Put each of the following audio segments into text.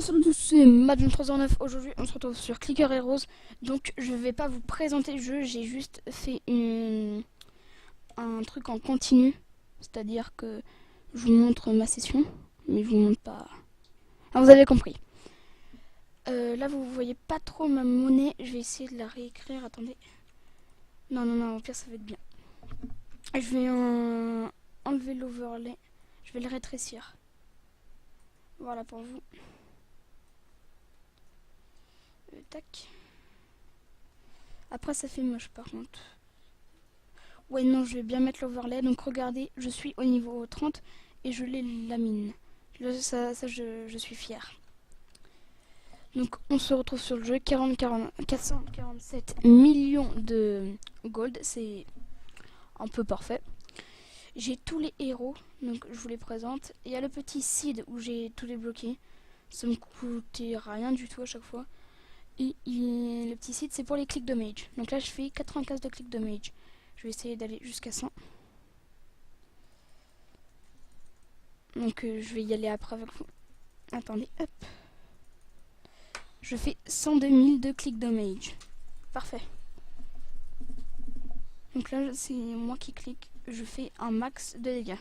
Salut à tous, c'est Mad2309. Aujourd'hui, on se retrouve sur Clicker Heroes. Donc, je vais pas vous présenter le jeu, j'ai juste fait un truc en continu. C'est-à-dire que je vous montre ma session, mais je vous montre pas. Ah, vous avez compris. Là, vous voyez pas trop ma monnaie. Je vais essayer de la réécrire. Attendez. Non, non, non, au pire, ça va être bien. Je vais enlever l'overlay. Je vais le rétrécir. Voilà pour vous. Tac. Après, ça fait moche par contre. Ouais, non, je vais bien mettre l'overlay. Donc, regardez, je suis au niveau 30 et je les lamine. Ça, je suis fière. Donc, on se retrouve sur le jeu. 447 millions de gold. C'est un peu parfait. J'ai tous les héros, donc je vous les présente. Il y a le petit seed où j'ai tout débloqué. Ça me coûtait rien du tout à chaque fois. Et le petit seed, c'est pour les clics de mage. Donc là, je fais 95 de clics de mage. Je vais essayer d'aller jusqu'à 100. Donc je vais y aller après avec vous. Attendez, hop. Je fais 102 000 de clics de mage. Parfait. Donc là, c'est moi qui clique. Je fais un max de dégâts.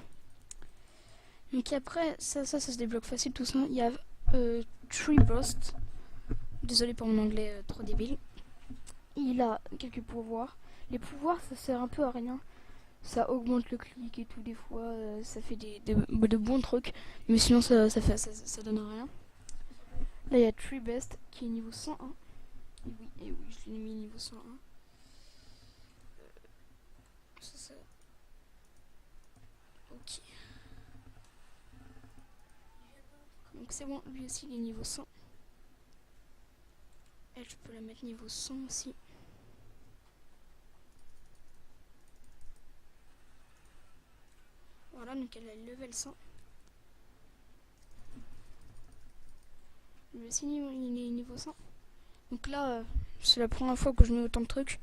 Donc après, ça se débloque facile tout ça. Il y a Tree Burst. Désolé pour mon anglais trop débile. Il a quelques pouvoirs. Les pouvoirs, ça sert un peu à rien. Ça augmente le clic et tout, des fois, ça fait de bons trucs. Mais sinon, ça donne rien. Là, il y a Tree Best qui est niveau 101. Et oui, je l'ai mis niveau 101. Ça. Ok. Donc c'est bon, lui aussi, il est niveau 100. Elle, je peux la mettre niveau 100 aussi. Voilà, donc elle a le level 100. Lui aussi, il est niveau 100. Donc là, c'est la première fois que je mets autant de trucs.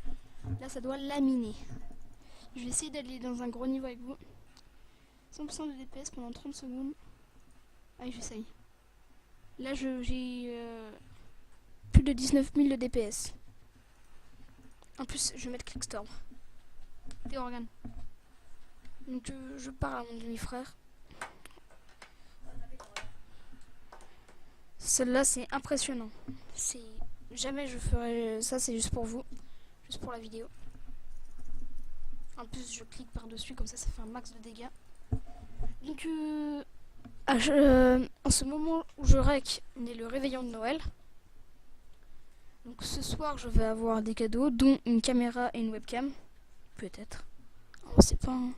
Là, ça doit laminer. Je vais essayer d'aller dans un gros niveau avec vous. 100% de DPS pendant 30 secondes. Allez, j'essaye. Là, j'ai plus de 19 000 de DPS. En plus, je vais mettre Clickstorm. Des organes. Donc, je pars à mon demi-frère. Celle-là, c'est impressionnant. Jamais je ferai ça, c'est juste pour vous. Juste pour la vidéo. En plus, je clique par-dessus, comme ça fait un max de dégâts. Donc, en ce moment où je rec, on est le réveillon de Noël. Donc ce soir, je vais avoir des cadeaux, dont une caméra et une webcam. Peut-être. On sait pas. Hein.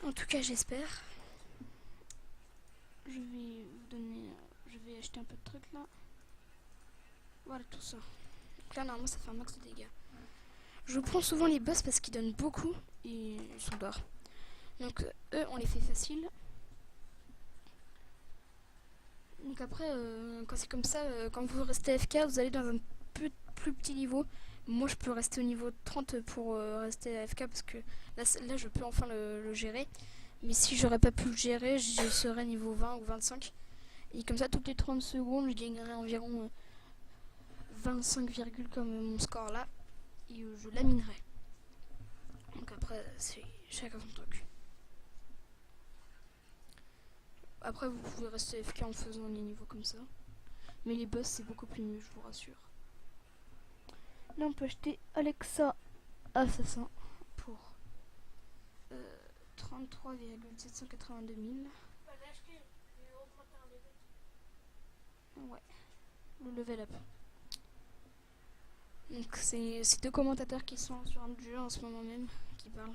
En tout cas, j'espère. Je vais vous donner... Je vais acheter un peu de trucs là. Voilà, tout ça. Donc là, normalement, ça fait un max de dégâts. Je prends souvent les boss parce qu'ils donnent beaucoup et ils sont d'or. Donc eux, on les fait faciles. Donc après, quand c'est comme ça, quand vous restez FK, vous allez dans un plus petit niveau. Moi, je peux rester au niveau 30 pour rester AFK parce que là, je peux enfin le gérer. Mais si j'aurais pas pu le gérer, je serais niveau 20 ou 25. Et comme ça, toutes les 30 secondes, je gagnerais environ 25, comme mon score là. Et je laminerais. Donc après, c'est chacun son truc. Après, vous pouvez rester FK en faisant les niveaux comme ça. Mais les boss, c'est beaucoup plus mieux, je vous rassure. Là, on peut acheter Alexa Assassin pour 33,782 000. Ouais, le level up. Donc, c'est deux commentateurs qui sont sur un jeu en ce moment même qui parlent.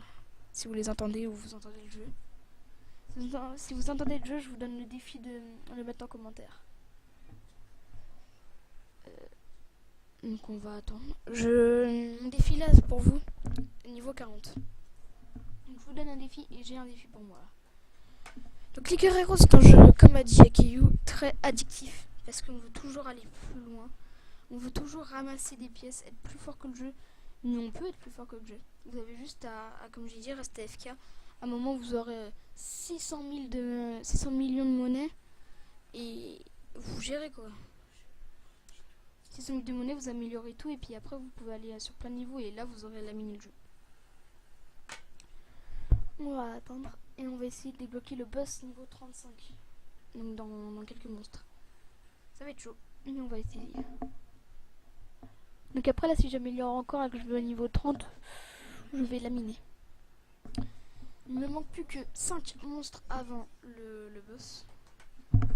Si vous les entendez ou vous entendez le jeu. Si vous entendez le jeu, je vous donne le défi de le mettre en commentaire. Donc on va attendre. Mon défi là c'est pour vous, niveau 40. Donc je vous donne un défi et j'ai un défi pour moi là. Donc Clicker Heroes c'est un jeu, comme a dit Akiyu, très addictif. Parce qu'on veut toujours aller plus loin. On veut toujours ramasser des pièces, être plus fort que le jeu. Mais on peut être plus fort que le jeu. Vous avez juste à comme j'ai dit, rester FK. À un moment vous aurez 600 millions de monnaie. Et vous gérez quoi. 600 000 de monnaie, vous améliorez tout et puis après vous pouvez aller sur plein de niveaux et là vous aurez laminé le jeu. On va attendre et on va essayer de débloquer le boss niveau 35. Donc dans quelques monstres. Ça va être chaud, mais on va essayer. Donc après là si j'améliore encore et que je veux au niveau 30, je vais laminer. Il me manque plus que 5 monstres avant le boss.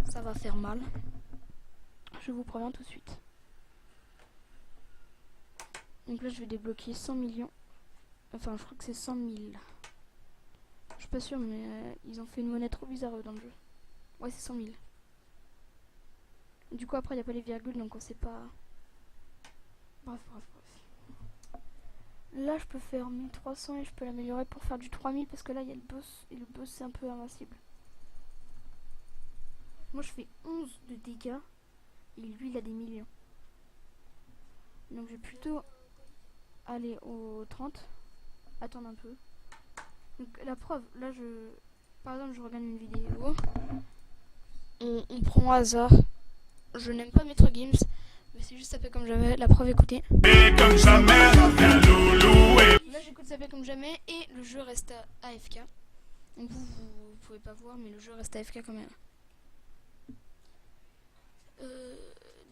Ça va faire mal. Je vous préviens tout de suite. Donc là je vais débloquer 100 millions. Enfin je crois que c'est 100 000. Je suis pas sûre mais ils ont fait une monnaie trop bizarre dans le jeu. Ouais c'est 100 000. Du coup après il n'y a pas les virgules donc on sait pas. Bref. Là je peux faire 1300 et je peux l'améliorer pour faire du 3000 parce que là il y a le boss et le boss c'est un peu invincible. Moi je fais 11 de dégâts et lui il a des millions. Donc je vais plutôt aller au 30. Attendre un peu. Donc la preuve, là par exemple je regarde une vidéo. On prend au hasard. Je n'aime pas Maître Games. Mais c'est juste taper comme jamais, la preuve écoutez. Là j'écoute taper comme jamais et le jeu reste à AFK. Donc vous pouvez pas voir mais le jeu reste à AFK quand même.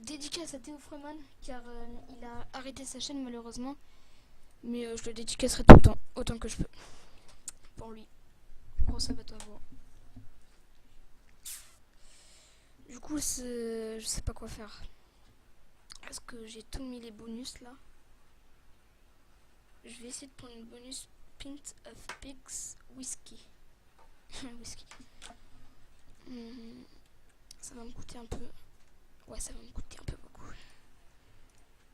Dédicace à Théo Freeman car il a arrêté sa chaîne malheureusement. Mais je le dédicacerai tout le temps, autant que je peux. Pour lui. Gros sabato à vous. Du coup je sais pas quoi faire. Est-ce que j'ai tout mis les bonus là? Je vais essayer de prendre une bonus Pint of Pigs Whisky. Whisky. Ça va me coûter un peu. Ouais, ça va me coûter un peu beaucoup.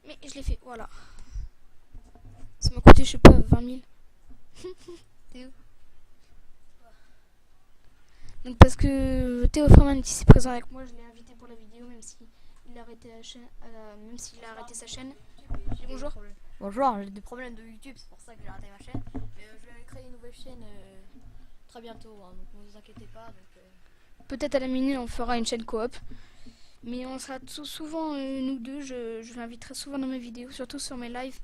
Mais je l'ai fait, voilà. Ça m'a coûté, je sais pas, 20 000. T'es où? Donc parce que Théo Freeman qui s'est présent avec moi, je l'ai invité pour la vidéo, même s'il a arrêté la chaîne, même s'il a arrêté sa chaîne. Dis bonjour. Bonjour, j'ai des problèmes de YouTube, c'est pour ça que j'ai arrêté ma chaîne. Mais je vais créer une nouvelle chaîne très bientôt, hein, donc ne vous inquiétez pas. Donc, peut-être à la minute on fera une chaîne coop. Mais on sera souvent nous deux, je l'inviterai souvent dans mes vidéos, surtout sur mes lives.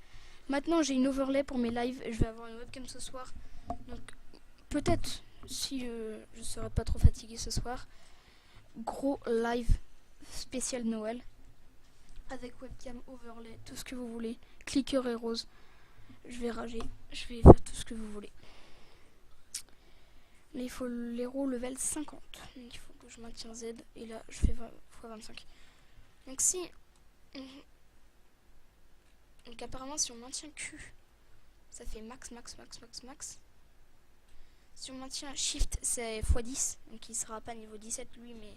Maintenant j'ai une overlay pour mes lives, je vais avoir une webcam ce soir. Donc peut-être si je serai pas trop fatiguée ce soir, gros live spécial Noël. Avec webcam, overlay, tout ce que vous voulez. Clicker et rose. Je vais rager, je vais faire tout ce que vous voulez. Là il faut l'héros level 50. Donc il faut que je maintiens Z et là je fais 20 x 25. Donc si... Donc apparemment si on maintient Q, ça fait max. Si on maintient Shift c'est x10. Donc il sera pas niveau 17 lui mais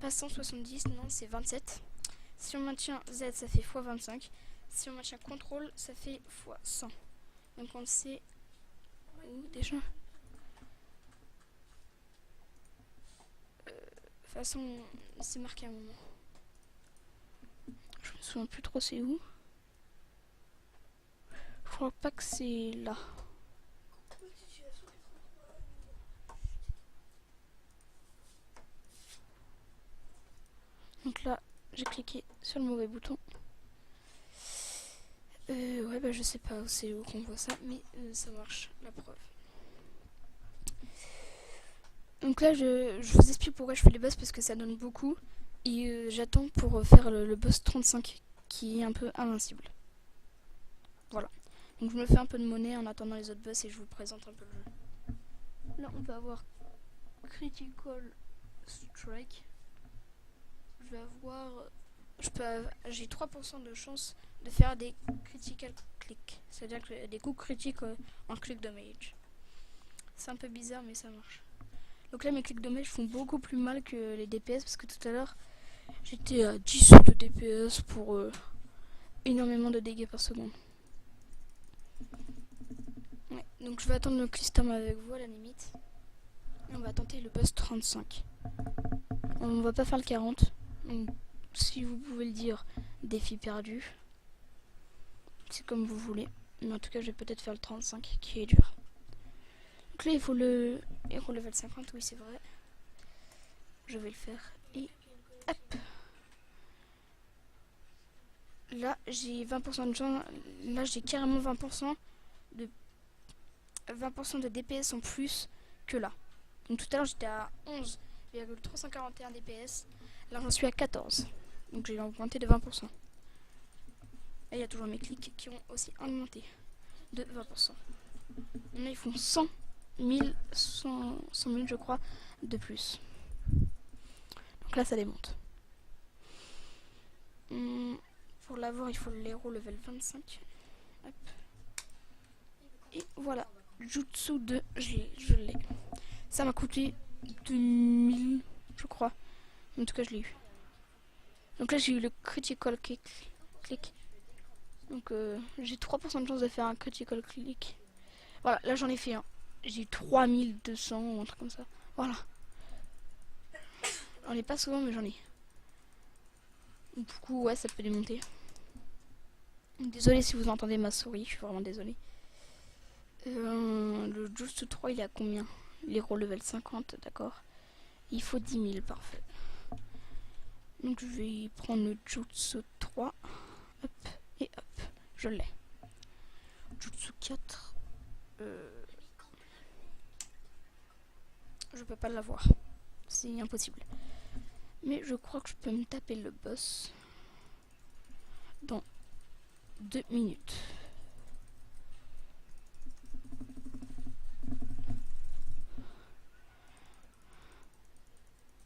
pas 170, non c'est 27. Si on maintient Z ça fait x25. Si on maintient CTRL ça fait x100. Donc on sait où déjà. De toute façon c'est marqué à un moment. Je me souviens plus trop c'est où. Je crois pas que c'est là. Donc là j'ai cliqué sur le mauvais bouton. Ouais bah je sais pas c'est où qu'on voit ça mais ça marche, la preuve. Donc là je vous explique pourquoi je fais les boss parce que ça donne beaucoup. Et j'attends pour faire le boss 35 qui est un peu invincible. Voilà. Donc je me fais un peu de monnaie en attendant les autres boss et je vous présente un peu le jeu. Là on peut avoir Critical Strike. Je vais avoir... j'ai 3% de chance de faire des critical click. C'est-à-dire que des coups critiques en click damage. C'est un peu bizarre mais ça marche. Donc là mes clics damage font beaucoup plus mal que les DPS parce que tout à l'heure j'étais à 10 de DPS pour énormément de dégâts par seconde. Ouais, donc je vais attendre le clistom avec vous à la limite. Et on va tenter le boss 35. On va pas faire le 40. Donc si vous pouvez le dire, défi perdu. C'est comme vous voulez. Mais en tout cas je vais peut-être faire le 35 qui est dur. Donc là il faut le héros level 50, oui c'est vrai. Je vais le faire et hop. là j'ai 20% de chance, là j'ai carrément 20% de DPS en plus que là. Donc tout à l'heure j'étais à 11,341 DPS, là j'en suis à 14. Donc j'ai augmenté de 20%. Et il y a toujours mes clics qui ont aussi augmenté de 20%. Là ils font 100 000 je crois de plus. Donc là ça démonte. Pour l'avoir il faut l'héros level 25. Hop. Et voilà, Jutsu 2, je l'ai. Ça m'a coûté 2000 je crois. En tout cas je l'ai eu. Donc là j'ai eu le critical click. Donc j'ai 3% de chance de faire un critical click. Voilà, là j'en ai fait un. J'ai eu 3200 ou un truc comme ça. Voilà. J'en ai pas souvent mais j'en ai. Du coup ouais ça peut démonter. Désolé si vous entendez ma souris, je suis vraiment désolée. Le Jutsu 3 il est à combien? L'héros level 50, d'accord. Il faut 10 000, parfait. Donc je vais prendre le Jutsu 3. Hop, et hop, je l'ai. Jutsu 4. Je peux pas l'avoir. C'est impossible. Mais je crois que je peux me taper le boss dans 2 minutes.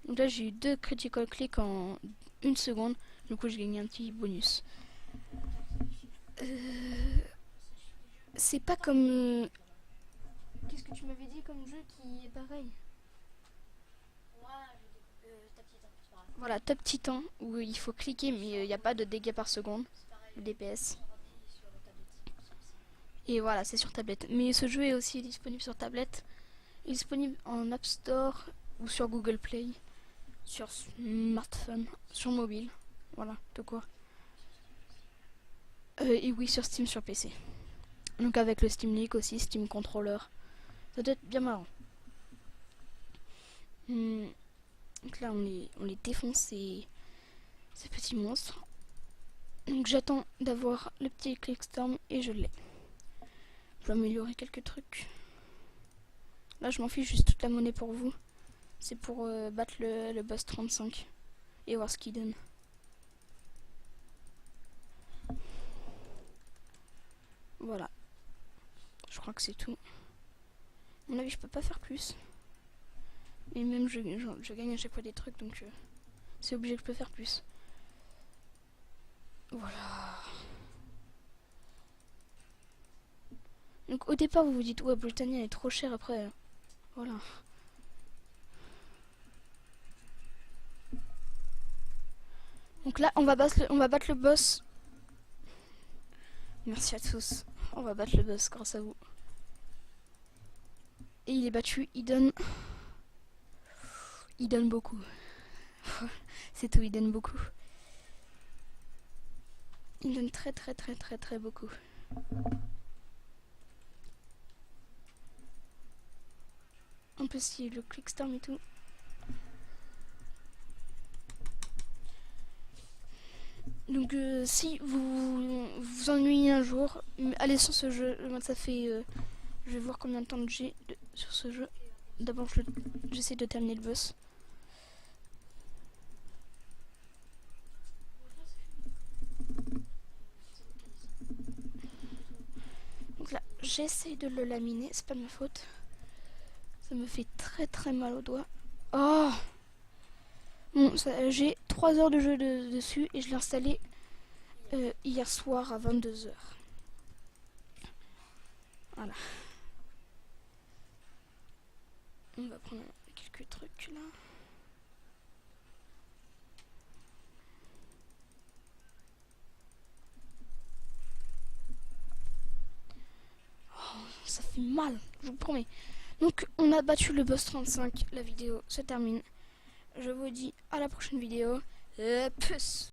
Donc là j'ai eu 2 critical click en 1 seconde. Du coup j'ai gagné un petit bonus. C'est pas comme... Qu'est-ce que tu m'avais dit comme jeu qui est pareil? Voilà, Top Titan, où il faut cliquer mais il n'y a pas de dégâts par seconde, le DPS. Et voilà, c'est sur tablette. Mais ce jeu est aussi disponible sur tablette. Il est disponible en App Store ou sur Google Play, sur smartphone, sur mobile. Voilà, de quoi. Et oui, sur Steam, sur PC. Donc avec le Steam Link aussi, Steam Controller. Ça doit être bien marrant. Donc là, on les défonce ces petits monstres. Donc j'attends d'avoir le petit Clickstorm et je l'ai. Je vais améliorer quelques trucs. Là, je m'en fiche, juste toute la monnaie pour vous. C'est pour battre le boss 35 et voir ce qu'il donne. Voilà. Je crois que c'est tout. À mon avis, je peux pas faire plus. Et même, je gagne à chaque fois des trucs, donc c'est obligé que je peux faire plus. Voilà. Donc au départ, vous vous dites, ouais, Britannia est trop cher, après, voilà. Donc là, on va battre le boss. Merci à tous. On va battre le boss grâce à vous. Et il est battu, il donne beaucoup. C'est tout, il donne beaucoup. Il donne très beaucoup. En plus, il y a le Clickstorm et tout. Donc si vous vous ennuyez un jour, allez sur ce jeu. Moi, ça fait... je vais voir combien de temps j'ai sur ce jeu. D'abord, j'essaie de terminer le boss. Donc là, j'essaie de le laminer. C'est pas de ma faute. Ça me fait très mal aux doigts. Oh! Bon, j'ai 3 heures de jeu dessus et je l'ai installé hier soir à 22 h. Voilà. On va prendre quelques trucs là. Oh, ça fait mal, je vous promets. Donc on a battu le boss 35, la vidéo se termine. Je vous dis à la prochaine vidéo. Peace.